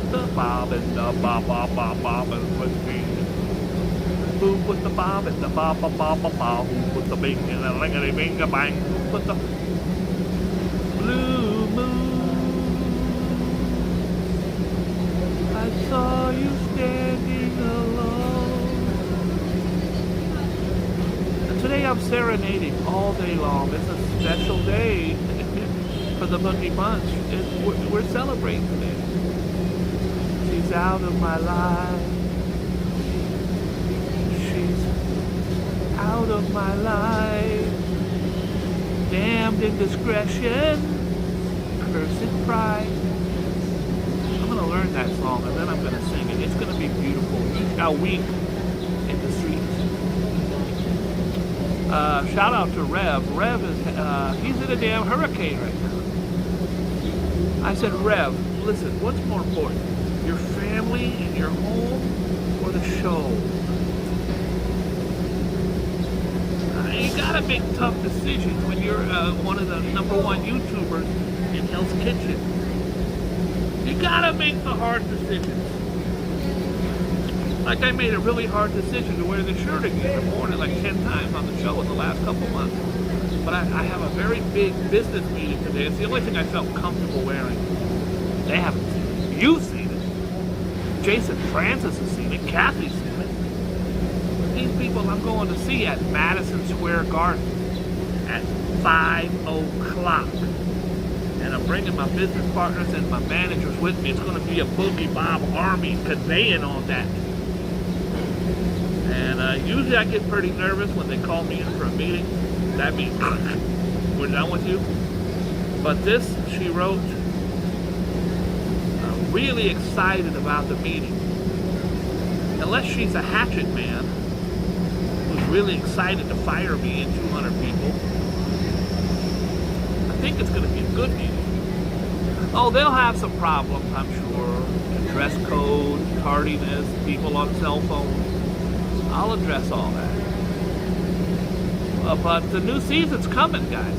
put the bob in the bob bob bob bob and with me? Who put the bob in the bob bob bob bob bob? Who put the bing in the lingity bing a bang? Who put the blue moon? I saw you standing alone. And today I'm serenading all day long. It's a special day for the Boogie Bunch. We're celebrating today. She's out of my life. She's out of my life. Damned indiscretion, cursed pride. I'm gonna learn that song and then I'm gonna sing it. It's gonna be beautiful. A week in the streets. Shout out to Rev. Rev is he's in a damn hurricane right now. I said, Rev, listen, what's more important? Your family and your home or the show? You gotta make tough decisions when you're one of the #1 YouTubers in Hell's Kitchen. You gotta make the hard decisions. Like I made a really hard decision to wear the shirt again in the morning like 10 times on the show in the last couple months. But I have a very big business meeting today. It's the only thing I felt comfortable wearing. They haven't seen it. You've seen it. Jason Francis has seen it. Kathy's seen it. These people I'm going to see at Madison Square Garden at 5 o'clock. And I'm bringing my business partners and my managers with me. It's going to be a Boogie Bob army conveying on that. And usually I get pretty nervous when they call me in for a meeting. That means we're done with you. But this, she wrote, really excited about the meeting. Unless she's a hatchet man who's really excited to fire me and 200 people. I think it's going to be a good meeting. Oh, they'll have some problems, I'm sure. Dress code, tardiness, people on cell phones. I'll address all that. But the new season's coming, guys.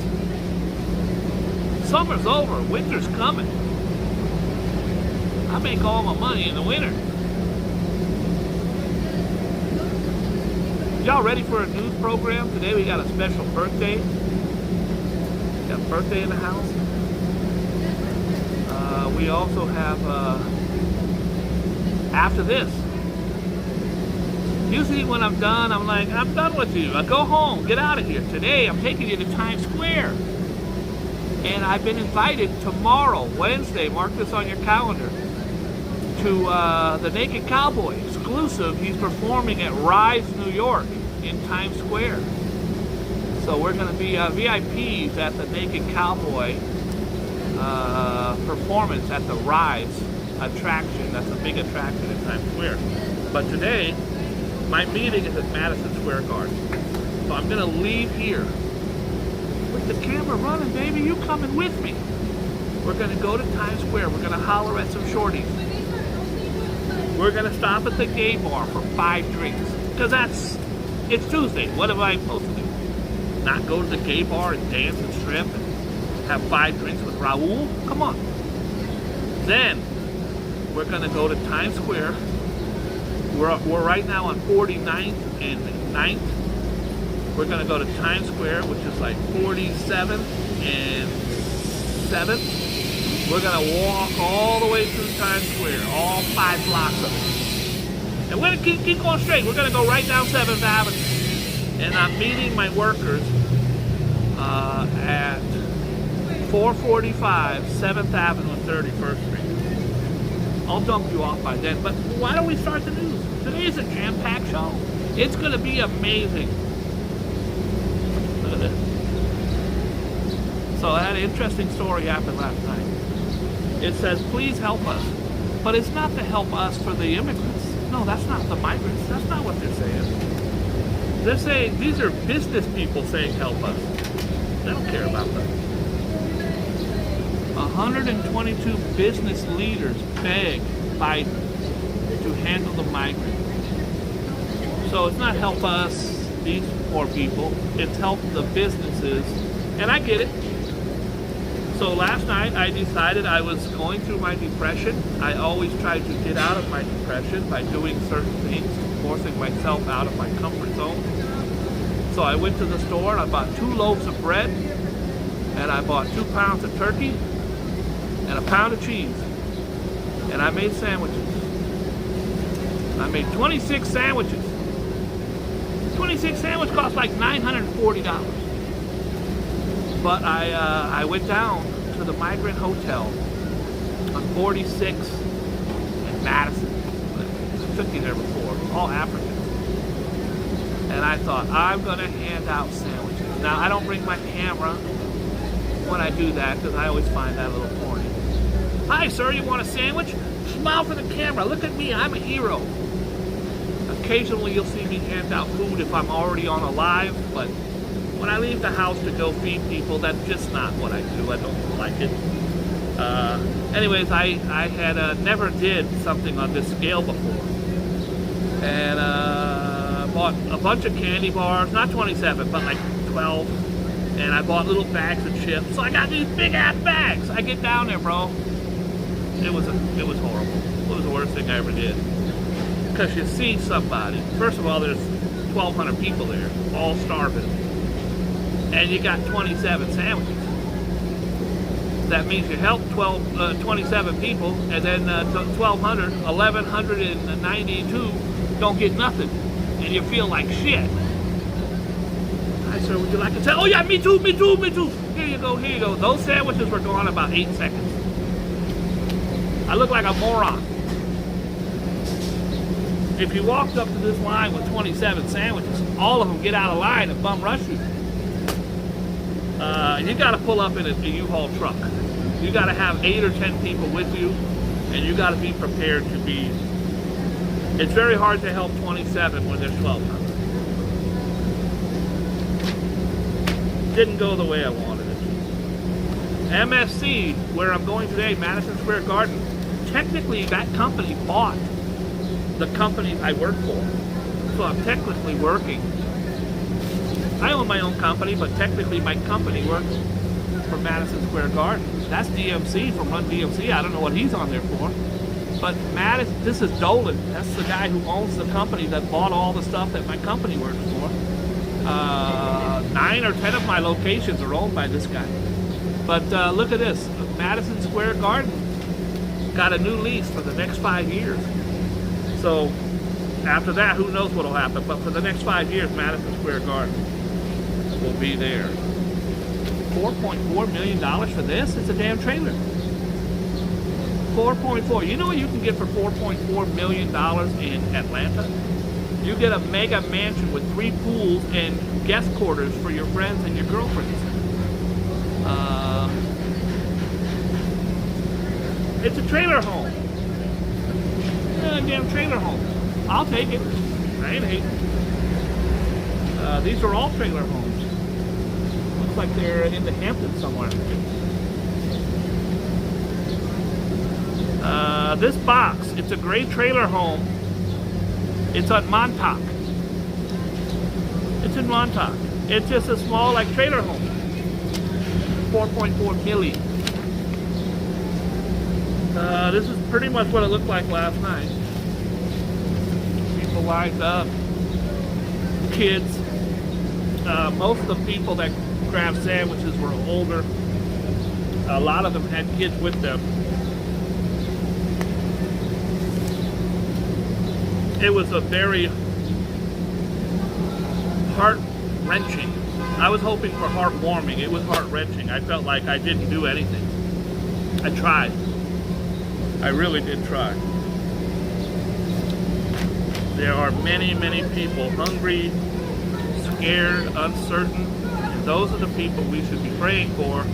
Summer's over, winter's coming. I make all my money in the winter. Y'all ready for a news program? Today we got a special birthday. Got a birthday in the house. We also have, after this, usually when I'm done, I'm like, I'm done with you. I go home, get out of here. Today, I'm taking you to Times Square. And I've been invited tomorrow, Wednesday, mark this on your calendar, to the Naked Cowboy, exclusive. He's performing at Rise, New York in Times Square. So we're going to be VIPs at the Naked Cowboy performance at the Rise attraction. That's a big attraction in Times Square. But today, my meeting is at Madison Square Garden. So I'm going to leave here with the camera running, baby. You coming with me. We're going to go to Times Square. We're going to holler at some shorties. We're going to stop at the gay bar for 5 drinks. Because it's Tuesday. What am I supposed to do? Not go to the gay bar and dance and strip and have 5 drinks with Raul? Come on. Then, we're going to go to Times Square. We're right now on 49th and 9th. We're going to go to Times Square, which is like 47th and 7th. We're going to walk all the way through Times Square, all 5 blocks of it. And we're going to keep going straight. We're going to go right down 7th Avenue. And I'm meeting my workers at 445 7th Avenue and 31st Street. I'll dump you off by then. But why don't we start the news? Today is a jam-packed show. It's going to be amazing. Look at this. So I had an interesting story happen last night. It says, please help us. But it's not to help us for the immigrants. No, that's not the migrants. That's not what they're saying. They're saying, these are business people saying help us. They don't care about them. 122 business leaders beg Biden to handle the migrants. So it's not help us, these poor people. It's help the businesses. And I get it. So last night I decided I was going through my depression. I always try to get out of my depression by doing certain things, forcing myself out of my comfort zone. So I went to the store and I bought 2 loaves of bread, and I bought 2 pounds of turkey and a pound of cheese, and I made sandwiches. I made 26 sandwiches. 26 sandwiches cost like $940. But I went down to the Migrant Hotel on 46 in Madison. I took you there before, all Africans. And I thought, I'm gonna hand out sandwiches. Now, I don't bring my camera when I do that because I always find that a little corny. Hi, sir, you want a sandwich? Smile for the camera. Look at me, I'm a hero. Occasionally, you'll see me hand out food if I'm already on a live, but when I leave the house to go feed people, that's just not what I do. I don't like it. Anyways, I had never did something on this scale before. And bought a bunch of candy bars, not 27, but like 12. And I bought little bags of chips. So I got these big ass bags. I get down there, bro. It was horrible. It was the worst thing I ever did. Because you see somebody. First of all, there's 1,200 people there, all starving. And you got 27 sandwiches. That means you help 27 people, and then 1,192 don't get nothing, and you feel like shit. Hi, sir, would you like a sandwich? Oh yeah, me too, me too, me too. Here you go, here you go. Those sandwiches were gone in about 8 seconds. I look like a moron. If you walked up to this line with 27 sandwiches, all of them get out of line and bum rush you. You got to pull up in a U-Haul truck. You got to have 8 or 10 people with you, and you got to be prepared to be. It's very hard to help 27 when there's 1,200. Didn't go the way I wanted it. MSC, where I'm going today, Madison Square Garden. Technically, that company bought the company I work for, so I'm technically working. I own my own company, but technically my company works for Madison Square Garden. That's DMC from Run DMC. I don't know what he's on there for. But this is Dolan. That's the guy who owns the company that bought all the stuff that my company works for. 9 or 10 of my locations are owned by this guy. But look at this. Madison Square Garden got a new lease for the next 5 years. So after that, who knows what will happen. But for the next 5 years, Madison Square Garden will be there. $4.4 million for this? It's a damn trailer. 4.4. You know what you can get for $4.4 million in Atlanta? You get a mega mansion with 3 pools and guest quarters for your friends and your girlfriends. It's a trailer home. A damn trailer home. I'll take it. I ain't hating. These are all trailer homes. Looks like they're in the Hamptons somewhere. This box, it's a gray trailer home. It's on Montauk. It's in Montauk. It's just a small, like, trailer home. 4.4 million. This is pretty much what it looked like last night. People lined up. Kids. Most of the people that grabbed sandwiches were older. A lot of them had kids with them. It was a very heart-wrenching. I was hoping for heartwarming. It was heart-wrenching. I felt like I didn't do anything. I tried. I really did try. There are many, many people hungry, scared, uncertain. And those are the people we should be praying for.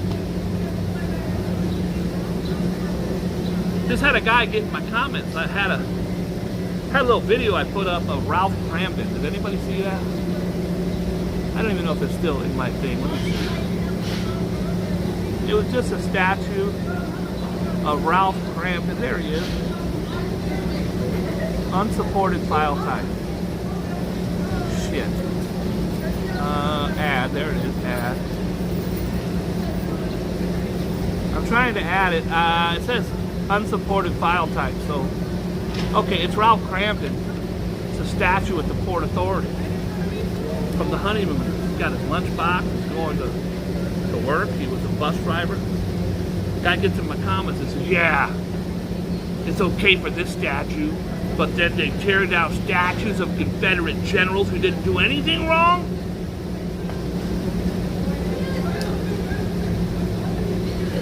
Just had a guy get in my comments. I had a little video I put up of Ralph Cramden. Did anybody see that? I don't even know if it's still in my thing. Let me see. It was just a statue of Ralph Cramden. There he is. Unsupported file type. Shit. Add. There it is. Add. I'm trying to add it. It says unsupported file type. So, okay, it's Ralph Cramden. It's a statue at the Port Authority from the honeymoon. He's got his lunchbox. He's going to work. He was a bus driver. Guy gets in my comments and says, yeah, it's okay for this statue, but then they tear down statues of Confederate generals who didn't do anything wrong?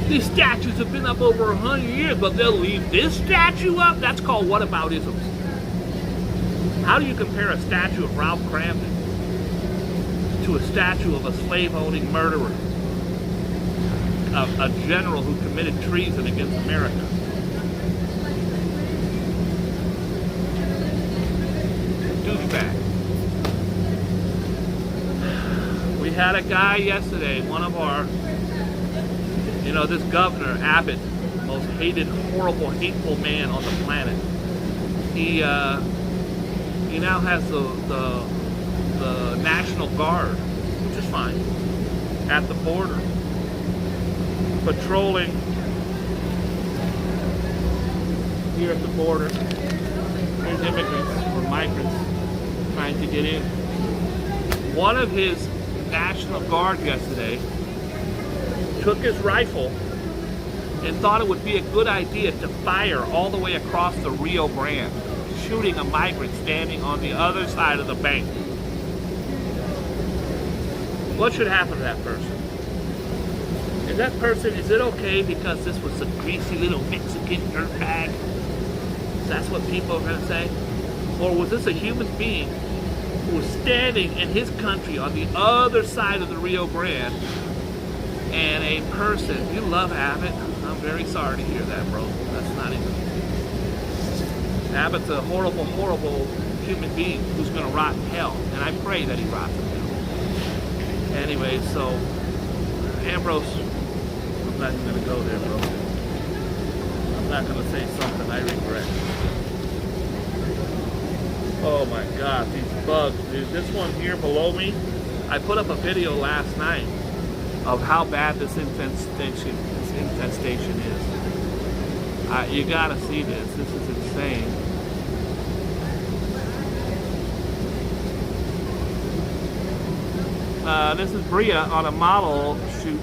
These statues have been up over 100 years, but they'll leave this statue up? That's called whataboutisms. How do you compare a statue of Ralph Cramden to a statue of a slave-owning murderer? A general who committed treason against America. Douchebag. We had a guy yesterday, one of our, this governor, Abbott, most hated, horrible, hateful man on the planet. He now has the National Guard, which is fine, at the border, patrolling here at the border. There's immigrants or migrants trying to get in. One of his National Guard yesterday took his rifle and thought it would be a good idea to fire all the way across the Rio Grande, shooting a migrant standing on the other side of the bank. What should happen to that person? Is it okay because this was a greasy little Mexican dirtbag? That's what people are going to say? Or was this a human being who was standing in his country on the other side of the Rio Grande, and a person, you love Abbott? I'm very sorry to hear that, bro. That's not even... Abbott's a horrible, horrible human being who's going to rot in hell, and I pray that he rots in hell. Anyway, so, Ambrose, I'm not even going to go there, bro. I'm not going to say something I regret. Oh my God, these bugs, dude. This one here below me, I put up a video last night of how bad this infestation is. You gotta see this. This is insane. This is Bria on a model shoot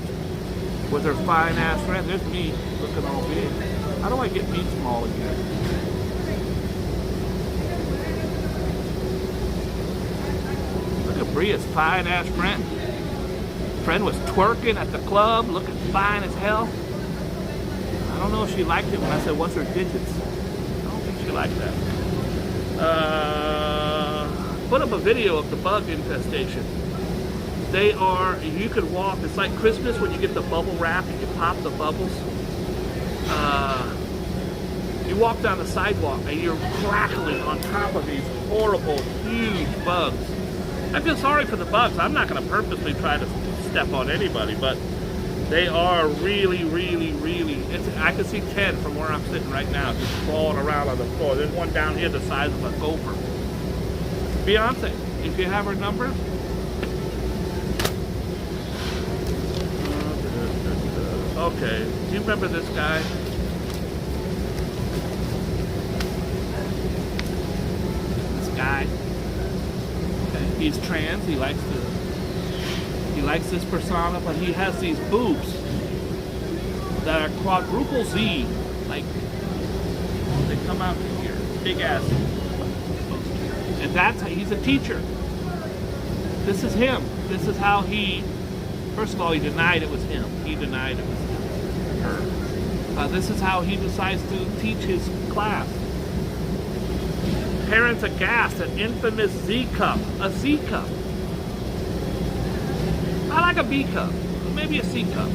with her fine ass friend. There's me looking all big. How do I get me small again? Look at Bria's fine ass friend. Friend was twerking at the club, looking fine as hell. I don't know if she liked it when I said, what's her digits? I don't think she liked that. Put up a video of the bug infestation. They are, you could walk, it's like Christmas when you get the bubble wrap and you pop the bubbles. You walk down the sidewalk and you're crackling on top of these horrible, huge bugs. I feel sorry for the bugs. I'm not going to purposely try to step on anybody, but they are really, really, really, I can see 10 from where I'm sitting right now, just crawling around on the floor. There's one down here the size of a gopher. Beyonce, if you have her number, okay, do you remember this guy? This guy. Okay, he's trans. He likes this persona, but he has these boobs that are quadruple Z, like they come out here, big ass. And that's how he's a teacher. This is him. This is how he. First of all, he denied it was him. He denied it was her. This is how he decides to teach his class. Parents aghast at infamous Z cup. A Z cup. I like a B cup. Maybe a C cup.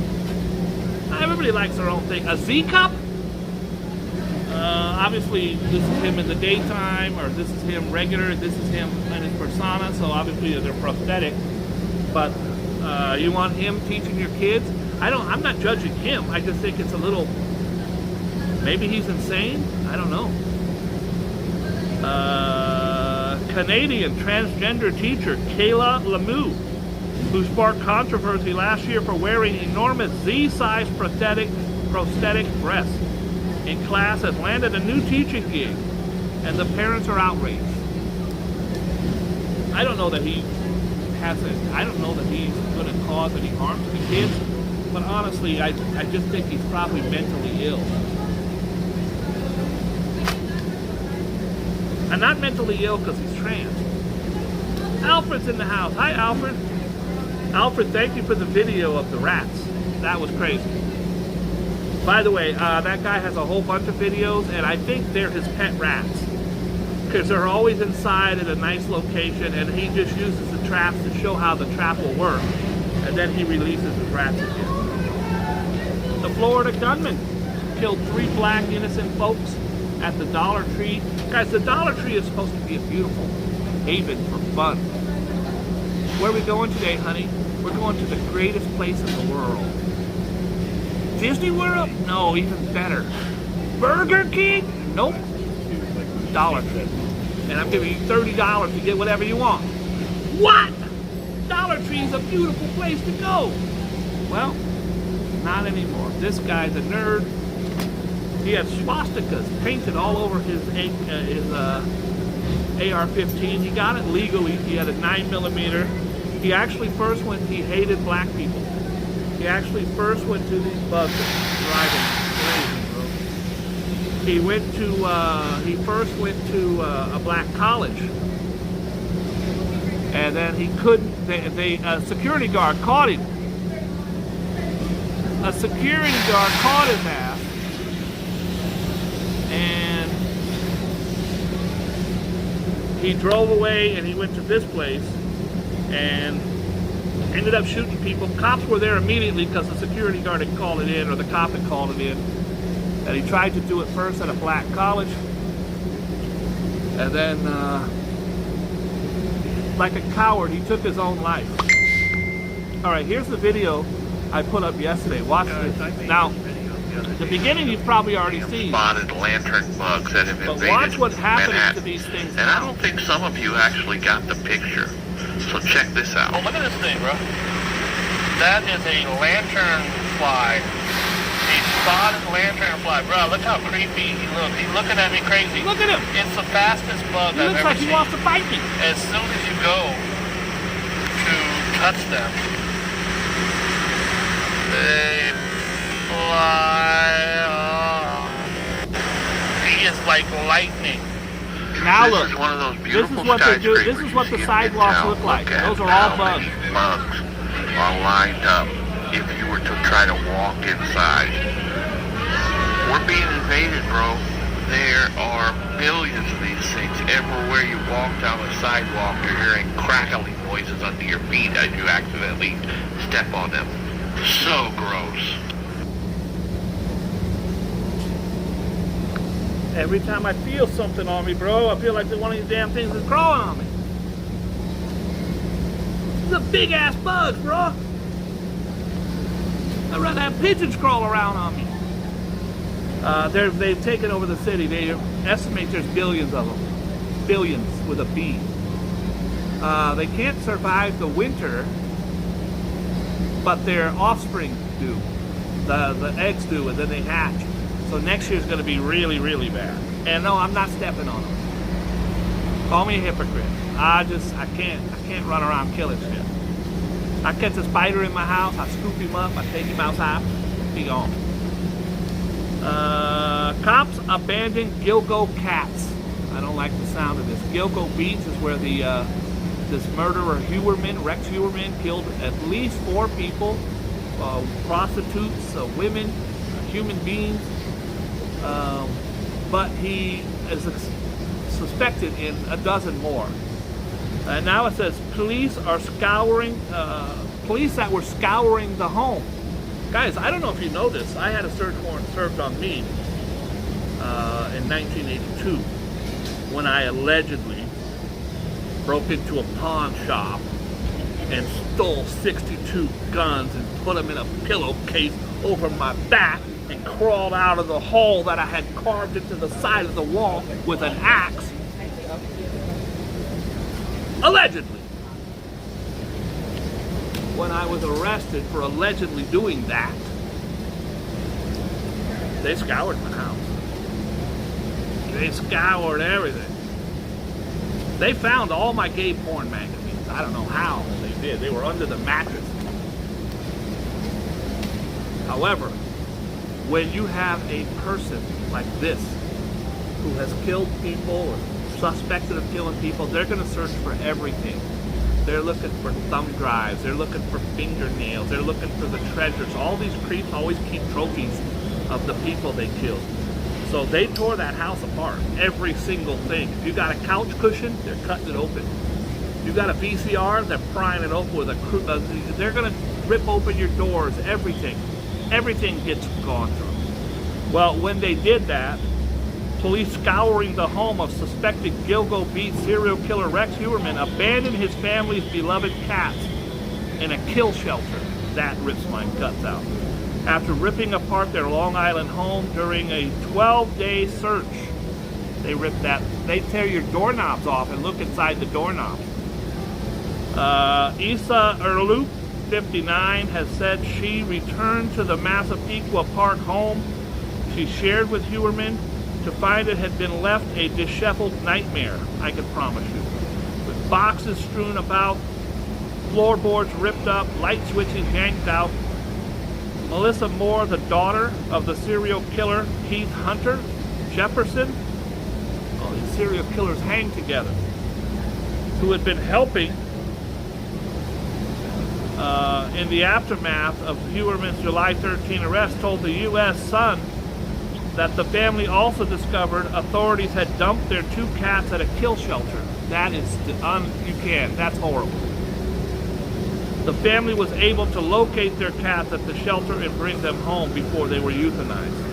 Everybody likes their own thing. A Z cup? Obviously, this is him in the daytime, or this is him regular. This is him in his persona, so obviously they're prosthetic. But you want him teaching your kids? I'm not judging him. I just think it's a little, maybe he's insane. I don't know. Canadian transgender teacher Kayla Lemieux, who sparked controversy last year for wearing enormous Z-sized prosthetics prosthetic breast in class has landed a new teaching gig, and the parents are outraged. I don't know that he's going to cause any harm to the kids, but honestly, I just think he's probably mentally ill. And not mentally ill because he's trans. Alfred's in the house. Hi, Alfred. Alfred, thank you for the video of the rats. That was crazy. By the way, that guy has a whole bunch of videos, and I think they're his pet rats. Because they're always inside at a nice location, and he just uses the traps to show how the trap will work. And then he releases his rats again. The Florida gunman killed 3 black innocent folks at the Dollar Tree. Guys, the Dollar Tree is supposed to be a beautiful haven for fun. Where are we going today, honey? We're going to the greatest place in the world. Disney World? No, even better. Burger King? Nope. Dollar Tree. And I'm giving you $30 to get whatever you want. What? Dollar Tree is a beautiful place to go. Well, not anymore. This guy's a nerd. He had swastikas painted all over his AR-15. He got it legally. He had a 9mm. He actually first he hated black people. He actually first went to these bugs driving crazy, bro. He first went to a black college. And then he couldn't, a security guard caught him. A security guard caught his ass. And he drove away and he went to this place and ended up shooting people. Cops were there immediately because the security guard had called it in, or the cop had called it in. And he tried to do it first at a black college. And then, like a coward, he took his own life. All right, here's the video I put up yesterday. Watch this. Now, the beginning you've probably already seen. Spotted lantern bugs that have invaded watch what's happening Manhattan. To these things and now. I don't think some of you actually got the picture. So check this out. Oh, look at this thing, bro. That is a lantern fly. A spotted lantern fly. Bro, look how creepy he looks. He's looking at me crazy. Look at him. It's the fastest bug He I've looks ever like he seen. wants to fight me. As soon as you go to touch them, they fly off. He is like lightning. Now This look, is one of those this beautiful is what they do. skyscrapers This is what you the see in sidewalks Midtown. look like. Look at Those are all how bugs. many bugs are lined up if you were to try to walk inside. We're being invaded, bro. There are billions of these things. Everywhere you walk down the sidewalk, you're hearing crackling noises under your feet as you accidentally step on them. So gross. Every time I feel something on me, bro, I feel like one of these damn things is crawling on me. It's a big ass bug, bro. I'd rather have pigeons crawl around on me. They've taken over the city. They estimate there's billions of them. Billions with a B. They can't survive the winter, but their offspring do. The eggs do, and then they hatch. So next year's going to be really, really bad. And no, I'm not stepping on them. Call me a hypocrite. I can't run around killing shit. I catch a spider in my house, I scoop him up, I take him outside, he gone. Cops abandon Gilgo cats. I don't like the sound of this. Gilgo Beach is where this murderer Rex Heuermann, killed at least 4 people, prostitutes, women, human beings. But he is suspected in a dozen more. And now it says police are scouring, police that were scouring the home. Guys, I don't know if you know this. I had a search warrant served on me in 1982 when I allegedly broke into a pawn shop and stole 62 guns and put them in a pillowcase over my back and crawled out of the hole that I had carved into the side of the wall with an axe. Allegedly. When I was arrested for allegedly doing that, They scoured my house. They scoured everything. They found all my gay porn magazines. I don't know how they did. They were under the mattress. However, when you have a person like this who has killed people or suspected of killing people, they're going to search for everything. They're looking for thumb drives. They're looking for fingernails. They're looking for the treasures. All these creeps always keep trophies of the people they killed. So they tore that house apart, every single thing. If you got a couch cushion, they're cutting it open. You got a VCR, they're prying it open with they're gonna rip open your doors, everything. Everything gets gone through. Well, when they did that, police scouring the home of suspected Gilgo Beach serial killer Rex Heuermann abandoned his family's beloved cats in a kill shelter. That rips my guts out. After ripping apart their Long Island home during a 12-day search, they tear your doorknobs off and look inside the doorknobs. Isa Erloop, 59, has said she returned to the Massapequa Park home she shared with Heuermann to find it had been left a disheveled nightmare, I can promise you. With boxes strewn about, floorboards ripped up, light switches yanked out. Melissa Moore, the daughter of the serial killer Keith Hunter Jefferson, all these serial killers hang together, who had been helping in the aftermath of Heuermann's July 13 arrest, told the U.S. Sun that the family also discovered authorities had dumped their 2 cats at a kill shelter. That is, that's horrible. The family was able to locate their cats at the shelter and bring them home before they were euthanized.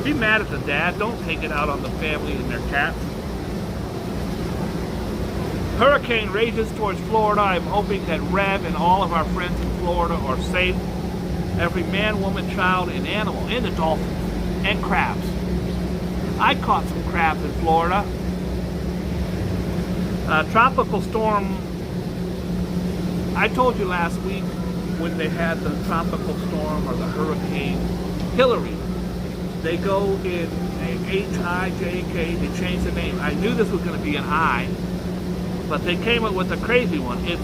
Be mad at the dad. Don't take it out on the family and their cats. Hurricane rages towards Florida. I'm hoping that Rev and all of our friends in Florida are safe. Every man, woman, child, and animal, and the dolphins, and crabs. I caught some crabs in Florida. Tropical storm, I told you last week when they had the tropical storm or the hurricane Hillary. They go in a H-I-J-K, they changed the name. I knew this was going to be an I, but they came up with a crazy one. It's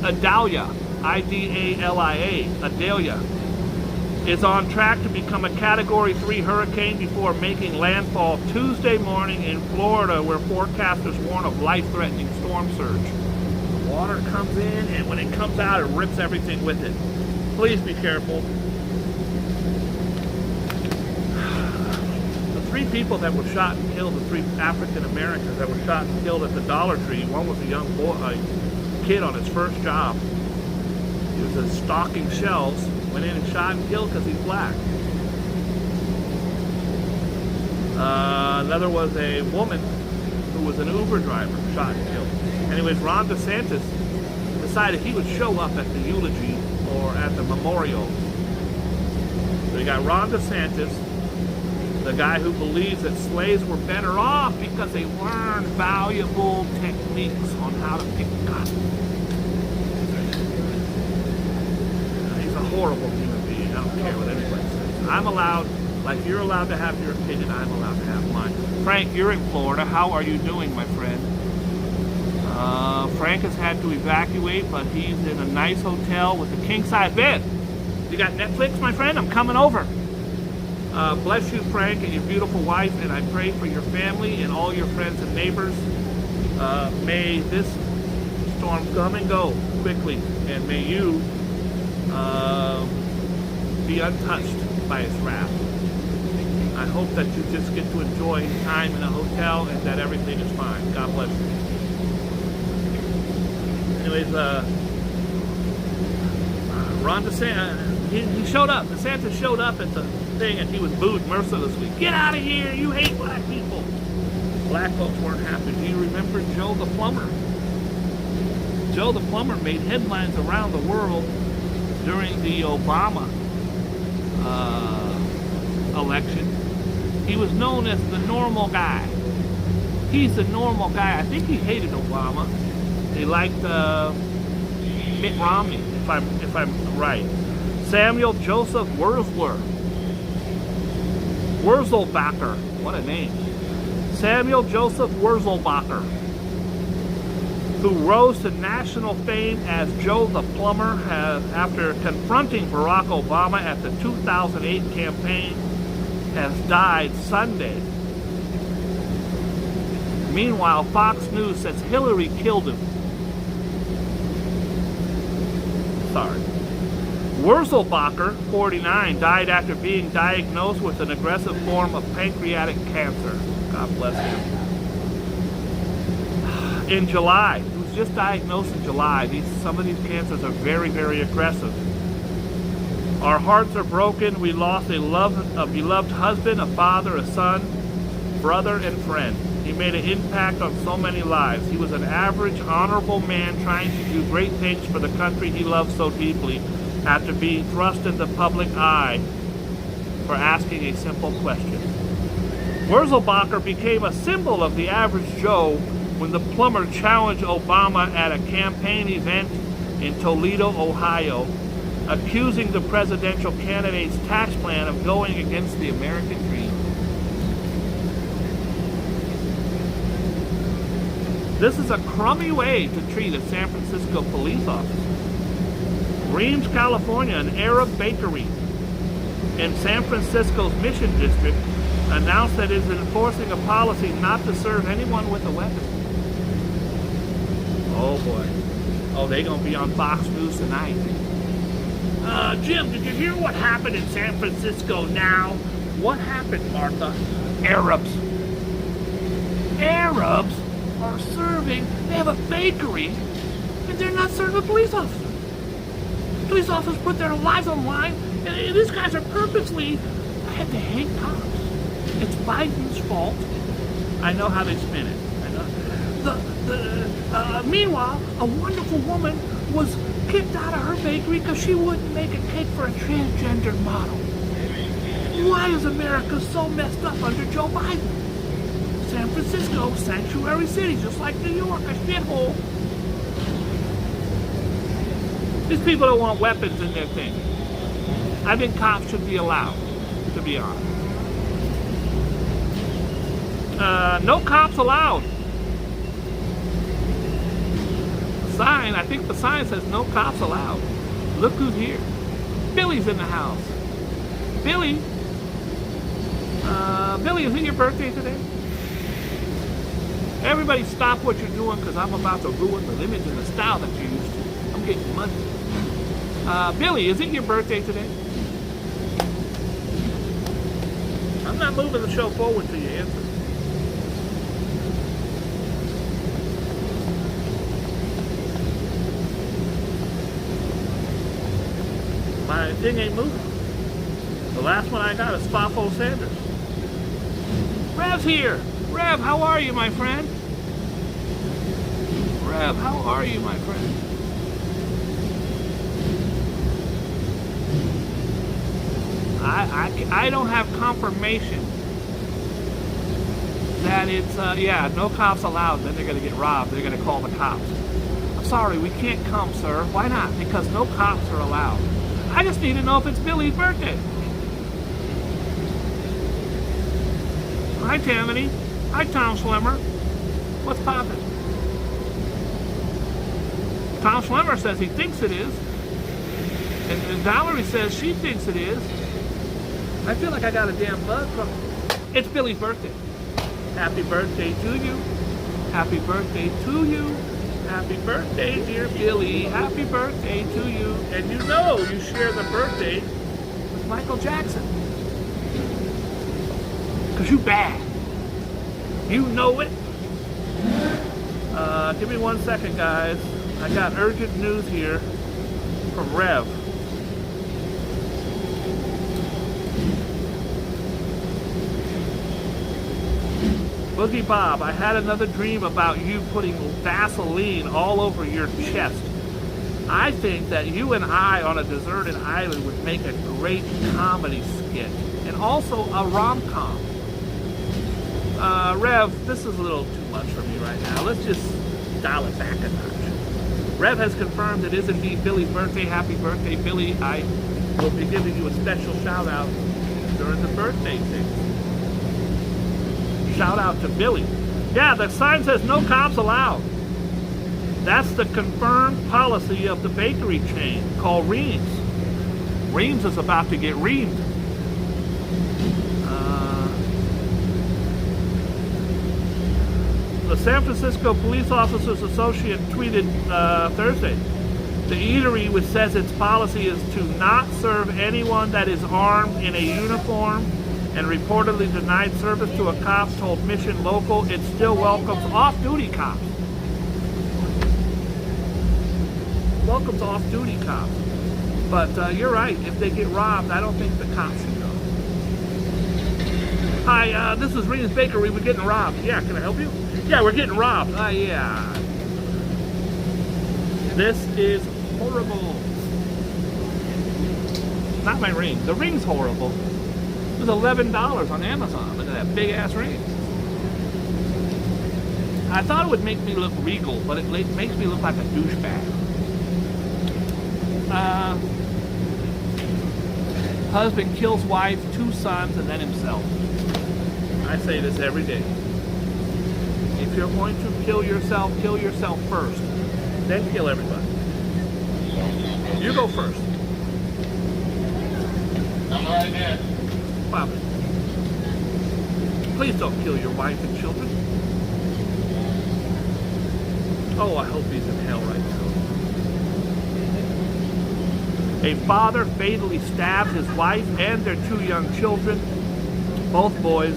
Idalia, I-D-A-L-I-A, Idalia. Is on track to become a Category 3 hurricane before making landfall Tuesday morning in Florida, where forecasters warn of life-threatening storm surge. The water comes in, and when it comes out, it rips everything with it. Please be careful. The 3 people that were shot and killed, the 3 African Americans that were shot and killed at the Dollar Tree, one was a young boy, a kid on his first job. He was stocking shelves. Went in and shot and killed because he's black. Another was a woman who was an Uber driver, shot and killed. Anyways, Ron DeSantis decided he would show up at the eulogy or at the memorial. So you got Ron DeSantis, the guy who believes that slaves were better off because they learned valuable techniques on how to pick cotton. Horrible human being. I don't care what anybody says. I'm allowed, like you're allowed to have your opinion, I'm allowed to have mine. Frank, you're in Florida. How are you doing, my friend? Frank has had to evacuate, but he's in a nice hotel with a king-size bed. You got Netflix, my friend? I'm coming over. Bless you, Frank, and your beautiful wife, and I pray for your family and all your friends and neighbors. May this storm come and go quickly, and may you be untouched by its wrath. I hope that you just get to enjoy time in a hotel and that everything is fine. God bless you. Anyways, Ron DeSantis, he showed up. DeSantis showed up at the thing and he was booed mercilessly. Get out of here! You hate black people! Black folks weren't happy. Do you remember Joe the Plumber? Joe the Plumber made headlines around the world during the Obama election. He was known as the normal guy. He's the normal guy. I think he hated Obama. He liked Mitt Romney, if I'm right. Samuel Joseph Wurzelbacher, what a name. Samuel Joseph Wurzelbacher, who rose to national fame as Joe the Plumber after confronting Barack Obama at the 2008 campaign, has died Sunday. Meanwhile, Fox News says Hillary killed him. Sorry. Wurzelbacher, 49, died after being diagnosed with an aggressive form of pancreatic cancer. God bless him. In July, he was just diagnosed in July. Some of these cancers are very, very aggressive. Our hearts are broken. We lost a beloved husband, a father, a son, brother, and friend. He made an impact on so many lives. He was an average, honorable man trying to do great things for the country he loved so deeply after being thrust into the public eye for asking a simple question. Wurzelbacher became a symbol of the average Joe when the plumber challenged Obama at a campaign event in Toledo, Ohio, accusing the presidential candidate's tax plan of going against the American dream. This is a crummy way to treat a San Francisco police officer. Reams, California, an Arab bakery in San Francisco's Mission District announced that it is enforcing a policy not to serve anyone with a weapon. Oh boy. Oh, they're going to be on Fox News tonight. Jim, did you hear what happened in San Francisco now? What happened, Martha? Arabs are serving, they have a bakery, and they're not serving police officers. Police officers put their lives on the line, and these guys are purposely, I had to hate cops. It's Biden's fault. I know how they spin it. Meanwhile, a wonderful woman was kicked out of her bakery because she wouldn't make a cake for a transgender model. Why is America so messed up under Joe Biden? San Francisco, sanctuary city, just like New York, a shithole. These people don't want weapons in their thing. I think cops should be allowed, to be honest. No cops allowed. Sign, I think the sign says no cops allowed. Look who's here. Billy's in the house. Billy, is it your birthday today? Everybody stop what you're doing because I'm about to ruin the image and the style that you used to. I'm getting money. Billy, is it your birthday today? I'm not moving the show forward till you answer. My thing ain't moving. The last one I got is Fafo Sanders. Rev's here. Rev, how are you, my friend? Rev, how are you, my friend? I don't have confirmation that it's, yeah, no cops allowed. Then they're going to get robbed. They're going to call the cops. I'm sorry, we can't come, sir. Why not? Because no cops are allowed. I just need to know if it's Billy's birthday. Hi, Tammany. Hi, Tom Schlemmer. What's poppin'? Tom Schlemmer says he thinks it is. And Valerie says she thinks it is. I feel like I got a damn bug from... It's Billy's birthday. Happy birthday to you. Happy birthday to you. Happy birthday, dear Billy. Happy birthday to you. And you know you share the birthday with Michael Jackson. Because you bad. You know it. Give me 1 second, guys. I got urgent news here from Rev. Boogie Bob, I had another dream about you putting Vaseline all over your chest. I think that you and I on a deserted island would make a great comedy skit. And also a rom-com. Rev, this is a little too much for me right now. Let's just dial it back a notch. Rev has confirmed it is indeed Billy's birthday. Happy birthday, Billy. we'll be giving you a special shout out during the birthday thing. Shout out to Billy. Yeah, the sign says no cops allowed. That's the confirmed policy of the bakery chain called Reams. Reams is about to get reamed. The San Francisco Police Officers Association tweeted Thursday. The eatery, which says its policy is to not serve anyone that is armed in a uniform and reportedly denied service to a cop, told Mission Local it still welcomes off-duty cops. Welcomes off-duty cops. But you're right, if they get robbed, I don't think the cops should go. Hi, this is Reams Bakery, we're getting robbed. Yeah, can I help you? Yeah, we're getting robbed. Yeah. This is horrible. Not my ring. The ring's horrible. It was $11 on Amazon. Look at that big ass ring. I thought it would make me look regal, but it makes me look like a douchebag. Husband kills wife, 2 sons, and then himself. I say this every day. If you're going to kill yourself first. Then kill everybody. You go first. I'm right here. Bobby. Please don't kill your wife and children. Oh, I hope he's in hell right now. A father fatally stabs his wife and their 2 young children, both boys,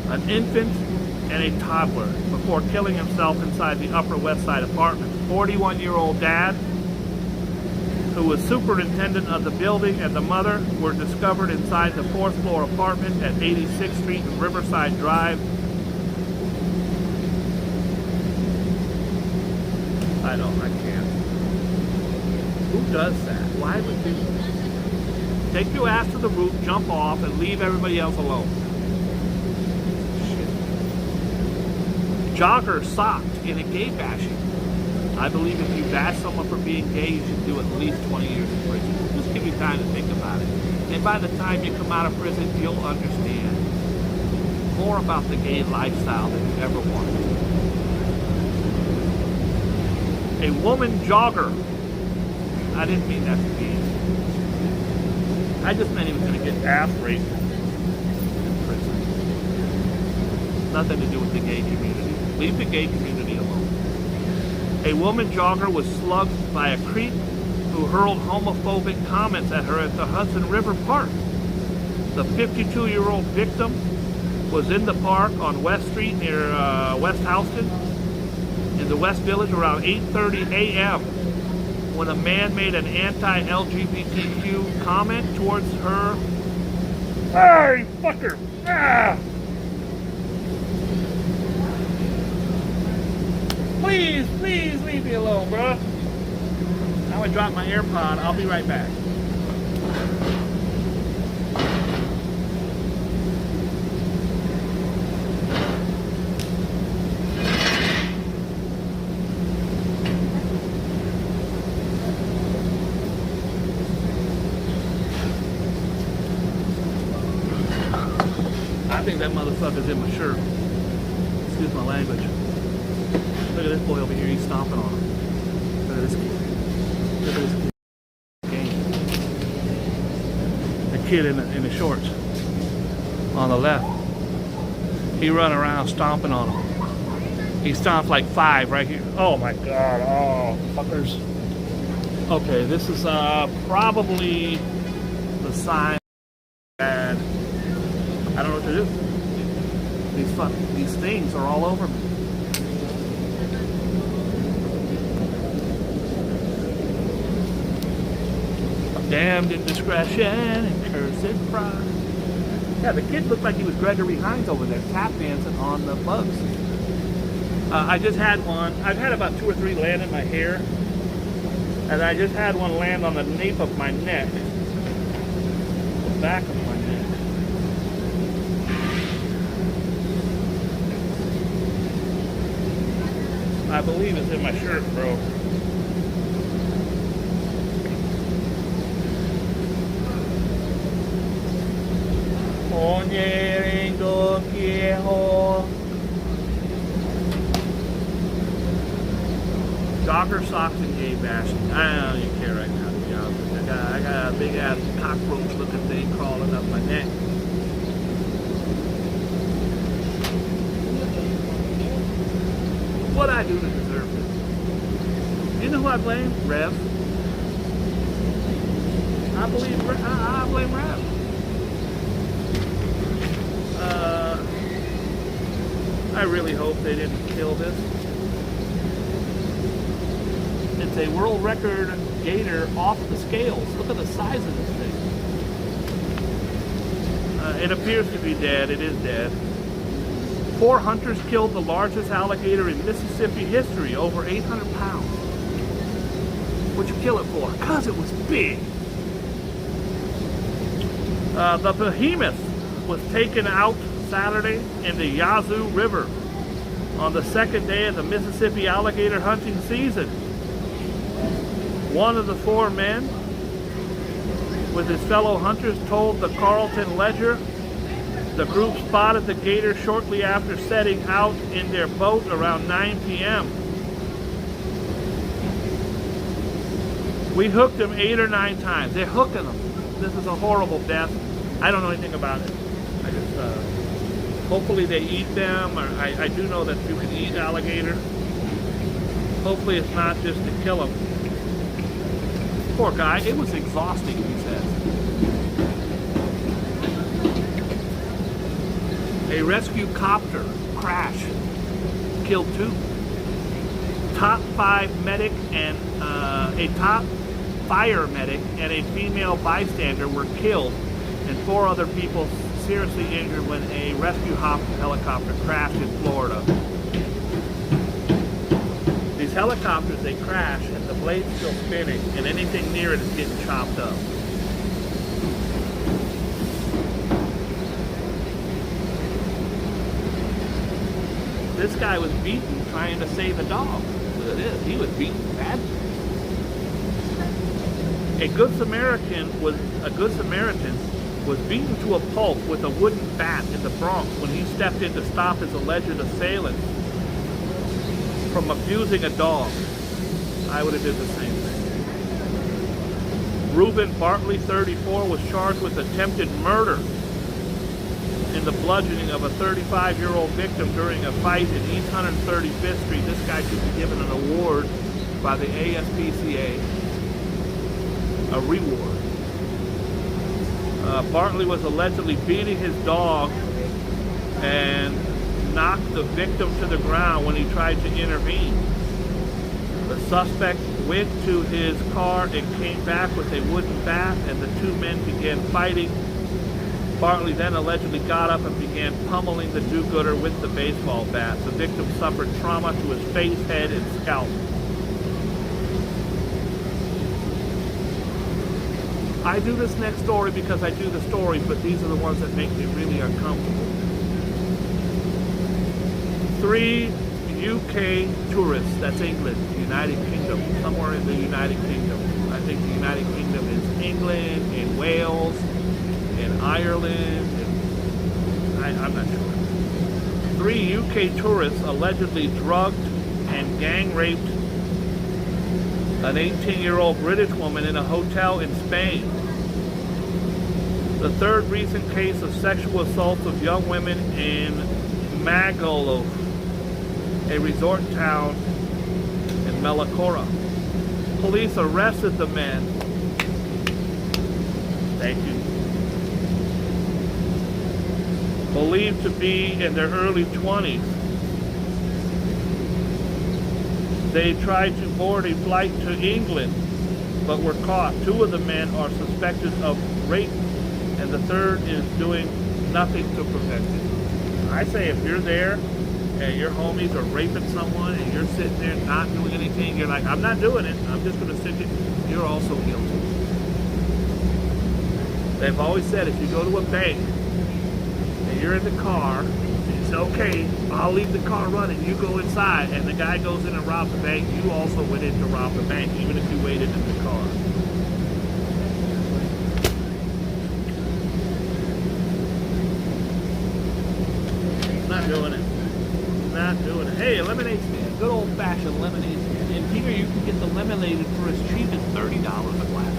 an infant and a toddler, before killing himself inside the Upper West Side apartment. 41-year-old dad, who was superintendent of the building, and the mother were discovered inside the 4th floor apartment at 86th Street and Riverside Drive. I can't. Who does that? Why would you take your ass to the roof, jump off, and leave everybody else alone? Jogger socked in a gay bashing. I believe if you bash someone for being gay, you should do at least 20 years in prison. Just give you time to think about it. And by the time you come out of prison, you'll understand more about the gay lifestyle than you ever wanted. A woman jogger. I didn't mean that to be. I just meant he was going to get ass raped in prison. Nothing to do with the gay community. Leave the gay community alone. A woman jogger was slugged by a creep who hurled homophobic comments at her at the Hudson River Park. The 52-year-old victim was in the park on West Street near West Houston in the West Village around 8:30 a.m. when a man made an anti-LGBTQ comment towards her. Hey, fucker! Ah! Please leave me alone, bro. Now I dropped my AirPod. I'll be right back. I think that motherfucker's in my shirt. Excuse my language. Look at this boy over here, he's stomping on him. Look at this kid. Look at this kid. The kid in the shorts. On the left. He run around stomping on him. He stomped like 5 right here. Oh my god, oh fuckers. Okay, this is probably the sign that I don't know what to do. These things are all over me. Damned indiscretion and cursed pride. Yeah, the kid looked like he was Gregory Hines over there, tap dancing on the bugs. I just had one. I've had about 2 or 3 land in my hair. And I just had one land on the nape of my neck. The back of my neck. I believe it's in my shirt, bro. Onyerengo Kieho. Jogger socks and gay bashing. I don't even care right now, to be honest with you. I got a big ass cockroach looking thing crawling up my neck. What I do to deserve this? You know who I blame? Rev. I blame Rev. I really hope they didn't kill this. It's a world record gator off the scales. Look at the size of this thing. It appears to be dead. It is dead. 4 hunters killed the largest alligator in Mississippi history, over 800 pounds. What'd you kill it for? Because it was big. The behemoth was taken out Saturday in the Yazoo River on the second day of the Mississippi alligator hunting season. One of the 4 men with his fellow hunters told the Carlton Ledger the group spotted the gator shortly after setting out in their boat around 9 p.m. We hooked them 8 or 9 times. They're hooking them. This is a horrible death. I don't know anything about it. I just, hopefully they eat them, or I do know that you can eat alligator. Hopefully it's not just to kill them. Poor guy, it was exhausting, he says. A rescue copter crash killed 2. Top 5 medic and a top fire medic and a female bystander were killed, and 4 other people seriously injured when a rescue helicopter crashed in Florida. These helicopters, they crash and the blade's still spinning, and anything near it is getting chopped up. This guy was beaten trying to save a dog. Look at this, he was beaten badly. A Good Samaritan was beaten to a pulp with a wooden bat in the Bronx when he stepped in to stop his alleged assailant from abusing a dog. I would have did the same thing. Reuben Bartley, 34, was charged with attempted murder in the bludgeoning of a 35-year-old victim during a fight in East 135th Street. This guy should be given an award by the ASPCA, a reward. Bartley was allegedly beating his dog and knocked the victim to the ground when he tried to intervene. The suspect went to his car and came back with a wooden bat, and the 2 men began fighting. Bartley then allegedly got up and began pummeling the do-gooder with the baseball bat. The victim suffered trauma to his face, head, and scalp. I do this next story because I do the stories, but these are the ones that make me really uncomfortable. 3 UK tourists, that's England, United Kingdom, somewhere in the United Kingdom. I think the United Kingdom is England and Wales and Ireland, and I'm not sure. 3 UK tourists allegedly drugged and gang raped an 18-year-old British woman in a hotel in Spain. The 3rd recent case of sexual assault of young women in Magaluf, a resort town in Malacora. Police arrested the men. Thank you. Believed to be in their early 20s. They tried to board a flight to England, but were caught. 2 of the men are suspected of rape, and the 3rd is doing nothing to prevent it. I say if you're there and your homies are raping someone and you're sitting there not doing anything, you're like, I'm not doing it, I'm just going to sit here, you're also guilty. They've always said if you go to a bank and you're in the car, it's okay, I'll leave the car running, you go inside, and the guy goes in and robs the bank, you also went in to rob the bank, even if you waited in the car. doing it. Not doing it. Hey, a lemonade stand. Good old-fashioned lemonade stand. And here you can get the lemonade for as cheap as $30 a glass.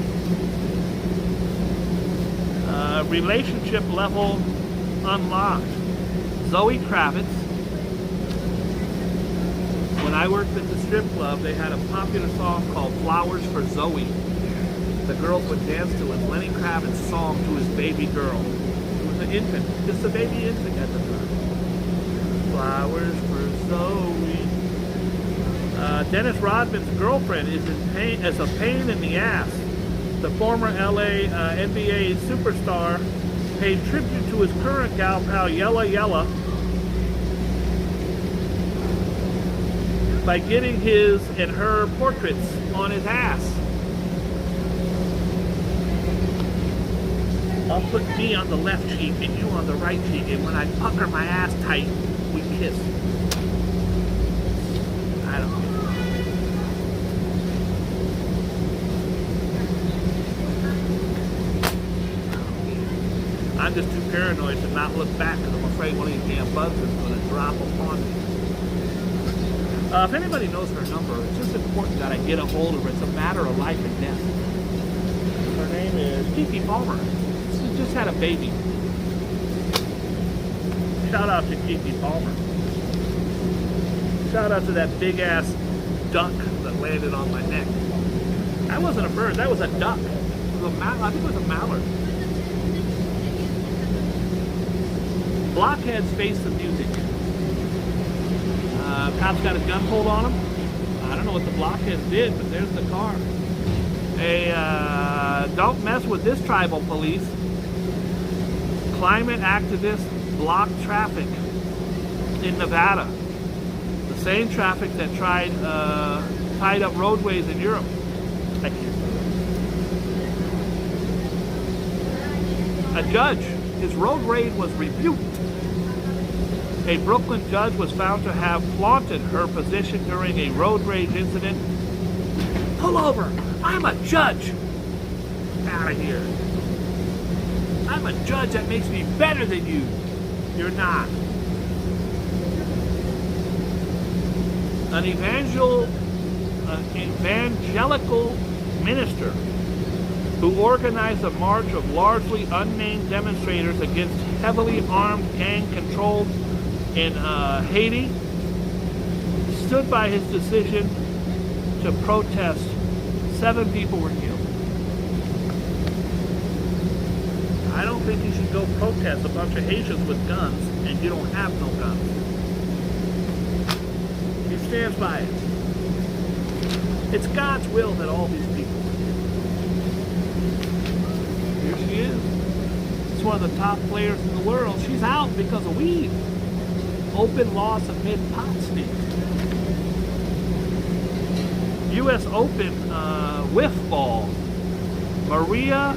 Relationship level unlocked. Zoe Kravitz. When I worked at the strip club, they had a popular song called Flowers for Zoe. The girls would dance to it. Lenny Kravitz's song to his baby girl. It was an infant, just a baby infant at the time. Flowers for Zoe. Dennis Rodman's girlfriend is a pain in the ass. The former LA NBA superstar paid tribute to his current gal pal Yella Yella by getting his and her portraits on his ass. I'll put me on the left cheek and you on the right cheek, and when I pucker my ass tight, we kiss. I don't know. I'm just too paranoid to not look back because I'm afraid one of these damn bugs is going to drop upon me. If anybody knows her number, it's just important that I get a hold of her. It's a matter of life and death. Her name is Kiki Palmer. She just had a baby. Shout out to Kiki Palmer. Shout out to that big ass duck that landed on my neck. That wasn't a bird, that was a duck. It was I think it was a mallard. Blockheads face the music. Cop's got his gun pulled on him. I don't know what the blockheads did, but there's the car. Hey, don't mess with this tribal police. Climate activists block traffic in Nevada. The same traffic that tied up roadways in Europe. Thank you. A judge, his road rage was rebuked. A Brooklyn judge was found to have flaunted her position during a road rage incident. Pull over! I'm a judge! Out of here. I'm a judge, that makes me better than you. You're not. An evangelical minister who organized a march of largely unnamed demonstrators against heavily armed gang control in Haiti stood by his decision to protest. 7 people were killed. I don't think you should go protest a bunch of Haitians with guns and you don't have no guns. He stands by it. It's God's will that all these people were killed. Here she is. She's one of the top players in the world. She's out because of weed. Open loss amid pot stink. U.S. Open whiff ball. Maria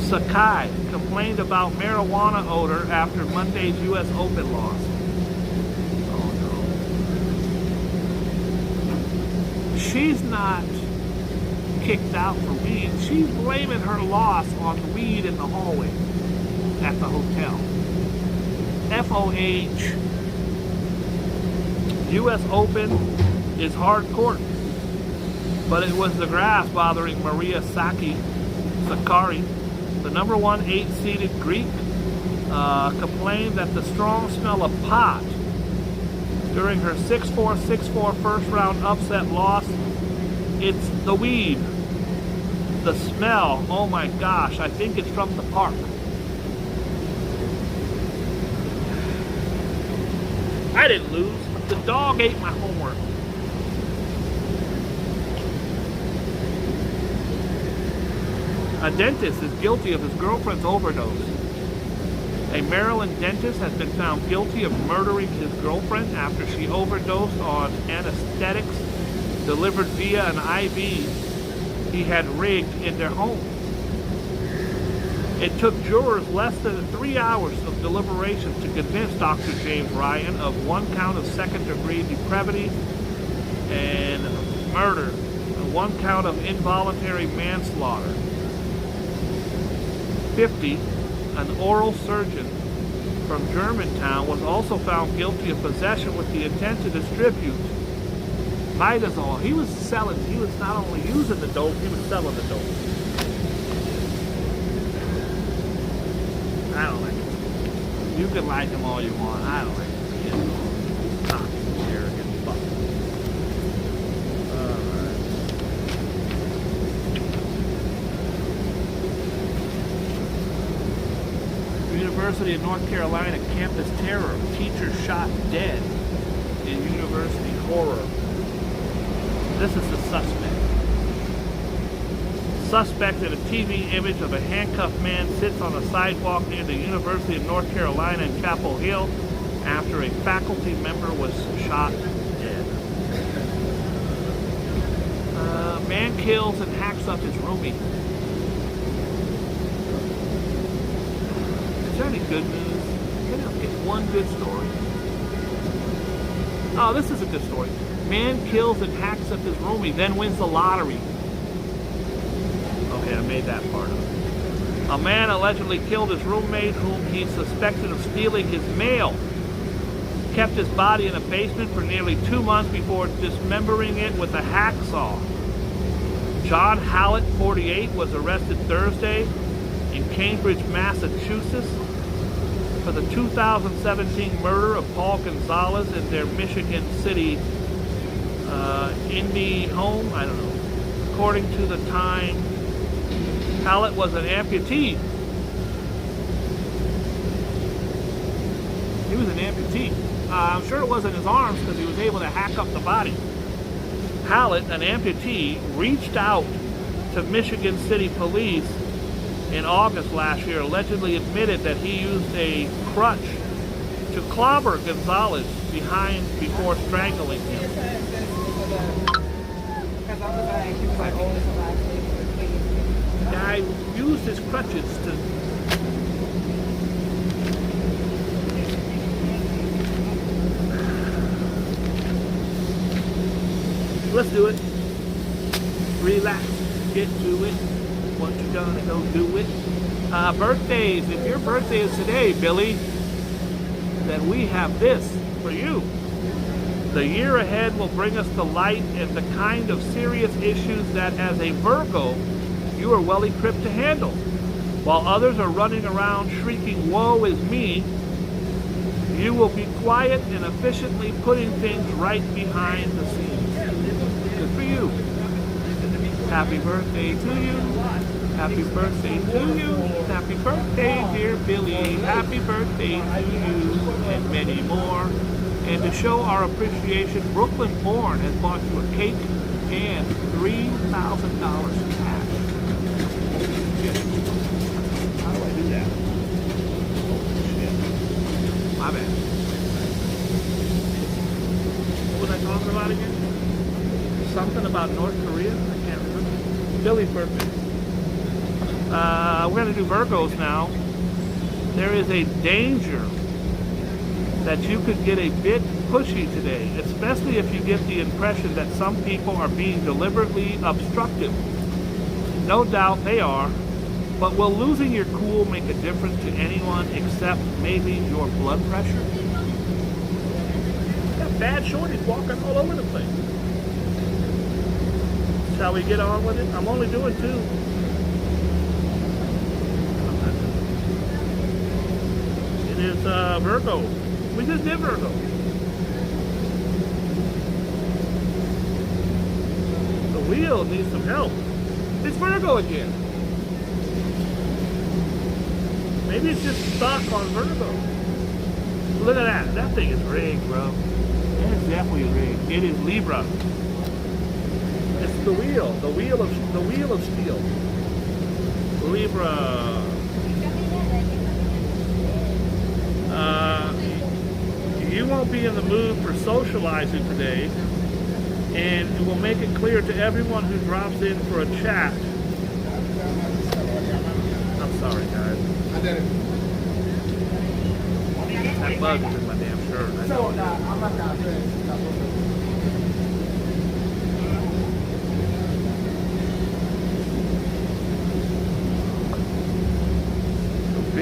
Sakai complained about marijuana odor after Monday's U.S. Open loss. Oh no. She's not kicked out for weed. She's blaming her loss on weed in the hallway at the hotel. FOH. U.S. Open is hard court, but it was the grass bothering Maria Sakkari. The number 1 8-seeded Greek complained that the strong smell of pot during her 6-4, 6-4 first round upset loss. It's the weed. The smell, oh my gosh, I think it's from the park. I didn't lose. The dog ate my homework. A dentist is guilty of his girlfriend's overdose. A Maryland dentist has been found guilty of murdering his girlfriend after she overdosed on anesthetics delivered via an IV he had rigged in their home. It took jurors less than 3 hours of deliberation to convince Dr. James Ryan of 1 count of second-degree depravity and murder, and 1 count of involuntary manslaughter. 50, an oral surgeon from Germantown, was also found guilty of possession with the intent to distribute Midazole. He was not only using the dope, he was selling the dope. I don't like him. You can like him all you want. I don't like him. He's cocky, arrogant fuck. Alright. University of North Carolina campus terror. Teacher shot dead in university horror. This is the suspect. Suspect in a TV image of a handcuffed man sits on a sidewalk near the University of North Carolina in Chapel Hill after a faculty member was shot dead. Man kills and hacks up his roomie. Is there any good news? Can I get one good story? Oh, this is a good story. Man kills and hacks up his roomie, then wins the lottery. Okay, I made that part up. A man allegedly killed his roommate, whom he suspected of stealing his mail. Kept his body in a basement for nearly 2 months before dismembering it with a hacksaw. John Hallett, 48, was arrested Thursday in Cambridge, Massachusetts for the 2017 murder of Paul Gonzalez in their Michigan City Indy home. I don't know. According to the Times, Hallett was an amputee. He was an amputee. I'm sure it wasn't his arms because he was able to hack up the body. Hallett, an amputee, reached out to Michigan City Police in August last year, allegedly admitted that he used a crutch to clobber Gonzalez before strangling him. The guy used his crutches to... Let's do it. Relax. Get to it. What you gonna go do it? Birthdays. If your birthday is today, Billy, then we have this for you. The year ahead will bring us to light and the kind of serious issues that, as a Virgo, you are well equipped to handle. While others are running around shrieking, "Woe is me," you will be quiet and efficiently putting things right behind the scenes. Good for you. Happy birthday to you. Happy birthday to you. Happy birthday, dear Billy. Happy birthday to you, and many more. And to show our appreciation, Brooklyn Born has bought you a cake and $3,000 cash. How do I do that? Oh, shit. My bad. What was I talking about again? Something about North Korea? I can't remember. Billy's birthday. We're going to do Virgos now. There is a danger that you could get a bit pushy today, especially if you get the impression that some people are being deliberately obstructive. No doubt they are, but will losing your cool make a difference to anyone except maybe your blood pressure? Got bad shorties walking all over the place. Shall we get on with it? I'm only doing 2. It is Virgo. We just did Virgo. The wheel needs some help. It's Virgo again. Maybe it's just stuck on Virgo. Look at that. That thing is rigged, bro. It's definitely rigged. It is Libra. It's the wheel. The wheel of steel. Libra. You won't be in the mood for socializing today, and it will make it clear to everyone who drops in for a chat. I'm sorry, guys. I did it. That bug is in my damn shirt. I know. I'm not gonna do it.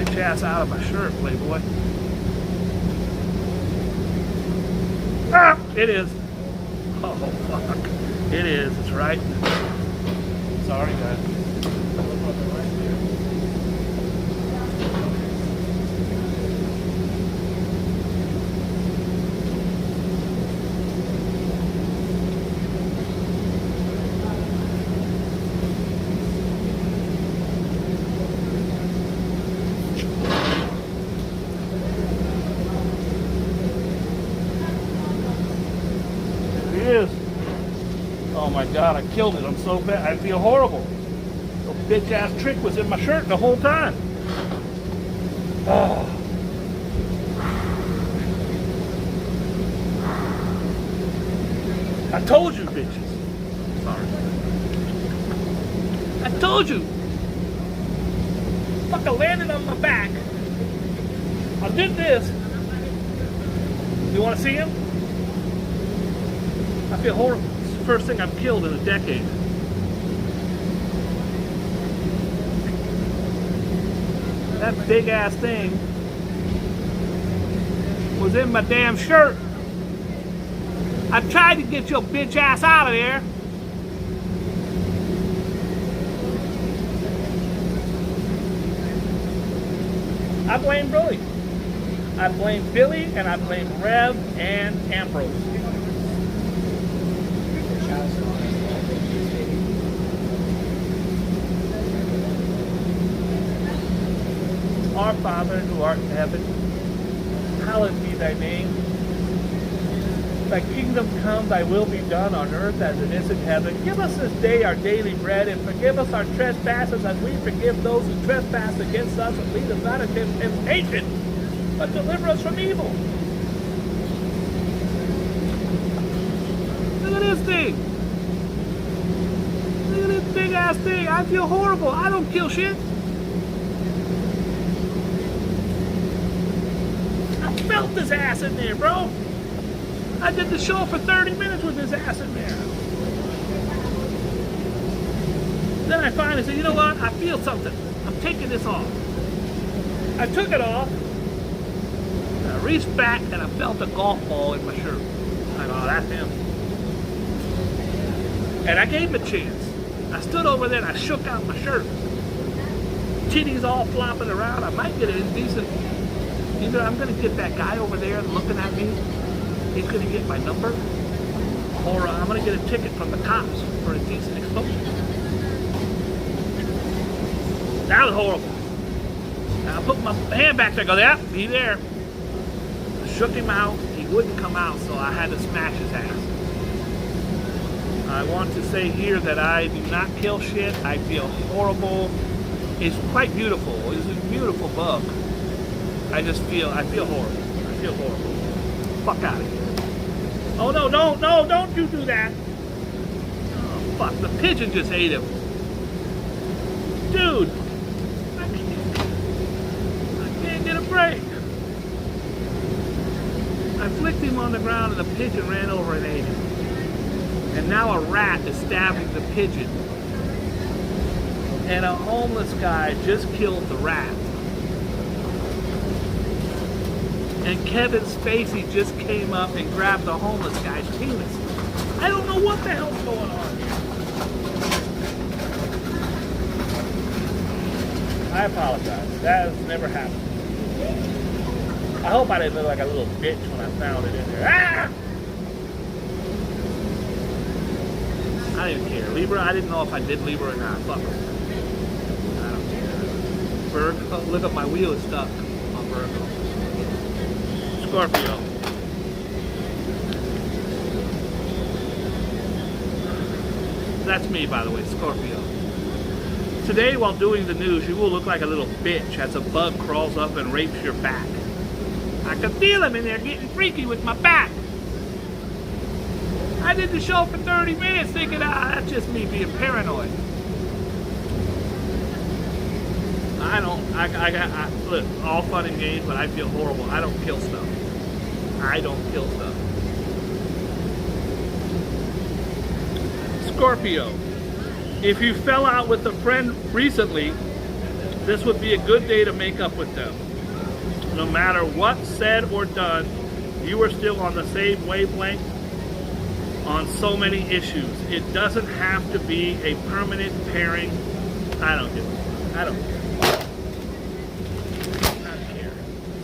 Bitch ass out of my shirt, Playboy. Ah, it is. Oh, fuck. It is. It's right. Sorry, guys. Is. Oh my God, I killed it. I'm so bad. I feel horrible. The bitch ass trick was in my shirt the whole time. Oh. I told you, bitches. Sorry. I told you. Fucking landed on my back. I did this. You want to see him? I feel horrible. It's the first thing I've killed in a decade. That big ass thing was in my damn shirt. I tried to get your bitch ass out of there. I blame Billy. I blame Billy and I blame Rev and Ambrose. Our Father who art in heaven, hallowed be thy name. Thy kingdom come, thy will be done on earth as it is in heaven. Give us this day our daily bread, and forgive us our trespasses as we forgive those who trespass against us, and lead us not into temptation, but deliver us from evil. Look at this thing. Look at this big ass thing. I feel horrible. I don't kill shit. I felt this ass in there, bro. I did the show for 30 minutes with this ass in there. Then I finally said, you know what? I feel something. I'm taking this off. I took it off. And I reached back and I felt a golf ball in my shirt. I go, oh, that's him. And I gave him a chance. I stood over there and I shook out my shirt. Titties all flopping around. I might get an indecent. Either I'm going to get that guy over there looking at me. He's going to get my number. Or I'm going to get a ticket from the cops for indecent exposure. That was horrible. And I put my hand back there and go, yeah, be there. I shook him out. He wouldn't come out, so I had to smash his ass. I want to say here that I do not kill shit. I feel horrible. It's quite beautiful. It's a beautiful bug. I feel horrible. I feel horrible. Fuck out of here. Oh no, don't you do that. Oh fuck, the pigeon just ate him. Dude, I can't get a break. I flicked him on the ground and the pigeon ran over and ate him. And now a rat is stabbing the pigeon. And a homeless guy just killed the rat. And Kevin Spacey just came up and grabbed the homeless guy's penis. I don't know what the hell's going on here. I apologize. That has never happened. I hope I didn't look like a little bitch when I found it in there. Ah! I didn't care. Libra, I didn't know if I did Libra or not. Fuck it. I don't care. Virgo, look at my wheel is stuck on Virgo. Scorpio. That's me, by the way, Scorpio. Today, while doing the news, you will look like a little bitch as a bug crawls up and rapes your back. I can feel him in there getting freaky with my back. I did the show for 30 minutes thinking, that's just me being paranoid. Look, all fun and games, but I feel horrible. I don't kill stuff. I don't kill stuff. Scorpio, if you fell out with a friend recently, this would be a good day to make up with them. No matter what said or done, you are still on the same wavelength on so many issues. It doesn't have to be a permanent pairing. I don't give a fuck. I don't care.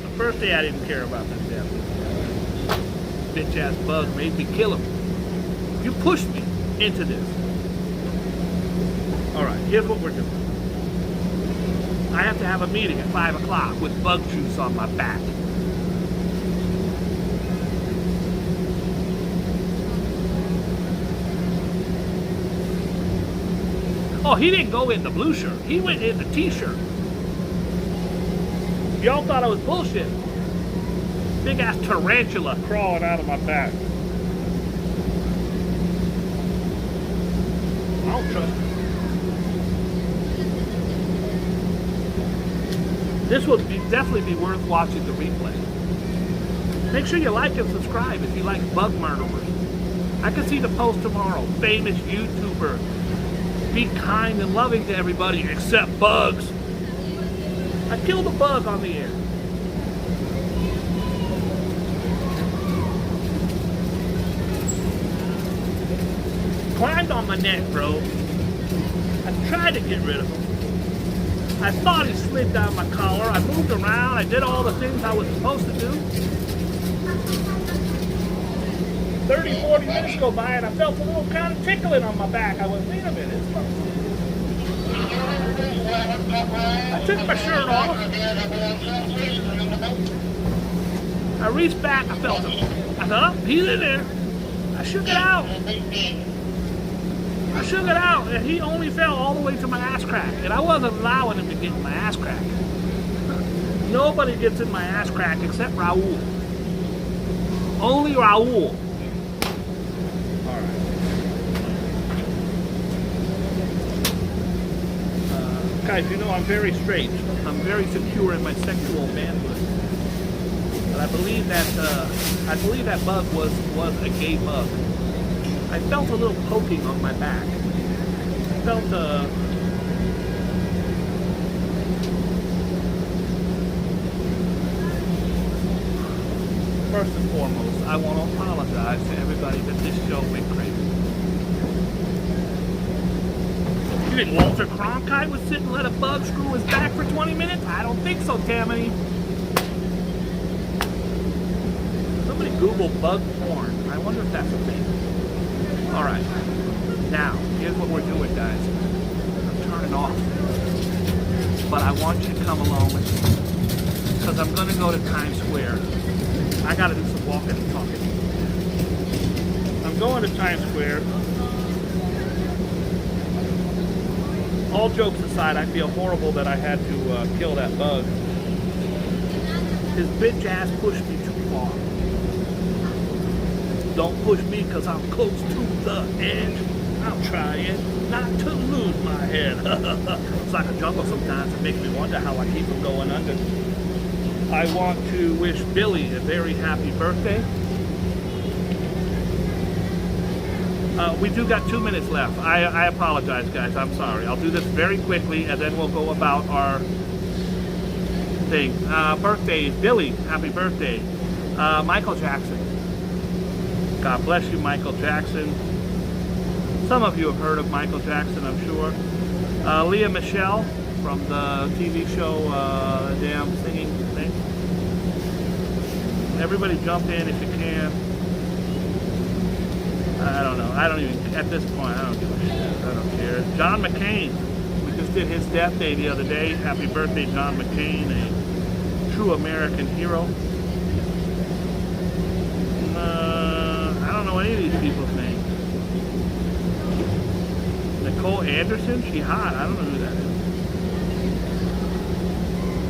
The first day I didn't care about this damn bitch ass bug made me kill him. You pushed me into this. Alright, here's what we're doing. I have to have a meeting at 5 o'clock with bug juice on my back. Oh, he didn't go in the blue shirt. He went in the t-shirt. Y'all thought I was bullshit. Big ass tarantula crawling out of my back. I don't trust it. This would definitely be worth watching the replay. Make sure you like and subscribe if you like bug murderers. I can see the post tomorrow. Famous YouTuber. Be kind and loving to everybody except bugs. I killed a bug on the air. Climbed on my neck, bro. I tried to get rid of him. I thought he slid down my collar. I moved around. I did all the things I was supposed to do. 30, 40 minutes go by and I felt a little kind of tickling on my back. I went, wait a minute. I took my shirt off. I reached back. I felt him. I thought, oh, he's in there. I shook it out. I shook it out, and he only fell all the way to my ass crack. And I wasn't allowing him to get in my ass crack. Nobody gets in my ass crack except Raul. Only Raul. Alright. Guys, you know I'm very straight. I'm very secure in my sexual manhood. But I believe that bug was a gay bug. I felt a little poking on my back. I felt first and foremost, I want to apologize to everybody that this show went crazy. You think Walter Cronkite would sit and let a bug screw his back for 20 minutes? I don't think so, Tammany. Somebody Google bug porn. I wonder if that's a thing. Alright, now, here's what we're doing, guys. I'm turning off. But I want you to come along with me. Because I'm going to go to Times Square. I got to do some walking and talking. I'm going to Times Square. All jokes aside, I feel horrible that I had to kill that bug. His bitch ass pushed me too far. Don't push me because I'm close to the edge. I'm trying not to lose my head. It's like a jungle sometimes. It makes me wonder how I keep from going under. I want to wish Billy a very happy birthday. We do got 2 minutes left. I apologize, guys. I'm sorry. I'll do this very quickly, and then we'll go about our thing. Birthdays. Billy, happy birthday. Michael Jackson. God bless you, Michael Jackson. Some of you have heard of Michael Jackson, I'm sure. Leah Michelle from the TV show, damn singing thing. Everybody jump in if you can. I don't know. I don't even, at this point, I don't give a shit. I don't care. John McCain. We just did his death day the other day. Happy birthday, John McCain, a true American hero. I don't know any of these people's names. Nicole Anderson? She hot. I don't know who that is.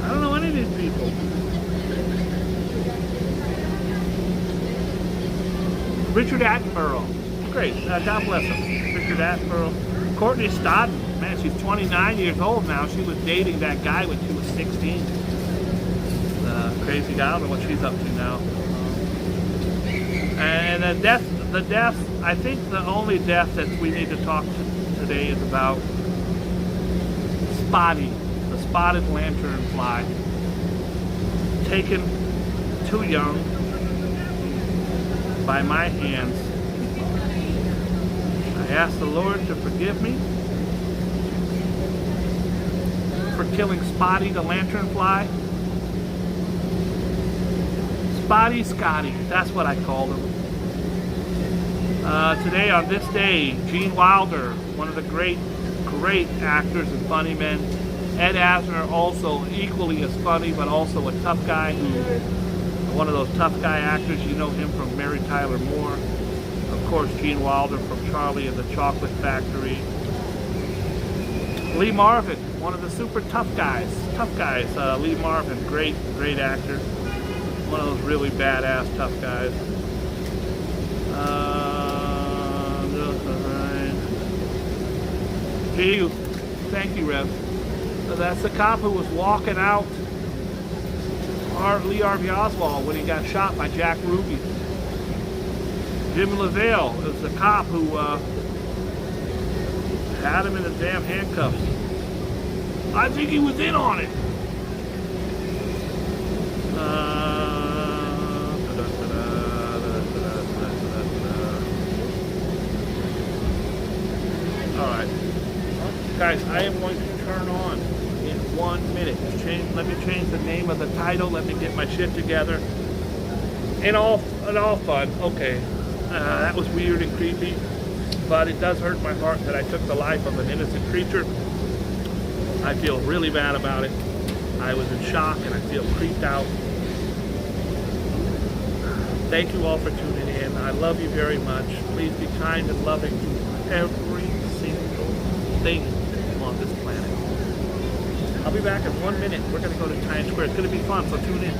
I don't know any of these people. Richard Attenborough. Great. God bless him. Richard Attenborough. Courtney Stodden. Man, she's 29 years old now. She was dating that guy when she was 16. Crazy guy. I don't know what she's up to now. And the death, I think the only death that we need to talk today is about Spotty, the spotted lanternfly, taken too young, by my hands. I ask the Lord to forgive me for killing Spotty the lanternfly. Spotty Scotty, that's what I called him. Today, on this day, Gene Wilder, one of the great actors and funny men. Ed Asner, also equally as funny, but also a tough guy, one of those tough guy actors. You know him from Mary Tyler Moore. Of course, Gene Wilder from Charlie and the Chocolate Factory. Lee Marvin, one of the super tough guys. Lee Marvin, great actor. One of those really badass tough guys. Gee, thank you, Rev. So that's the cop who was walking out Lee Harvey Oswald when he got shot by Jack Ruby. Jim LaValle is the cop who had him in the damn handcuffs. I think he was in on it. Alright. Guys, I am going to turn on in 1 minute. Let me change the name of the title. Let me get my shit together. And all fun. Okay. That was weird and creepy. But it does hurt my heart that I took the life of an innocent creature. I feel really bad about it. I was in shock and I feel creeped out. Thank you all for tuning in. I love you very much. Please be kind and loving to every single thing on this planet. I'll be back in 1 minute. We're going to go to Times Square. It's going to be fun, so tune in.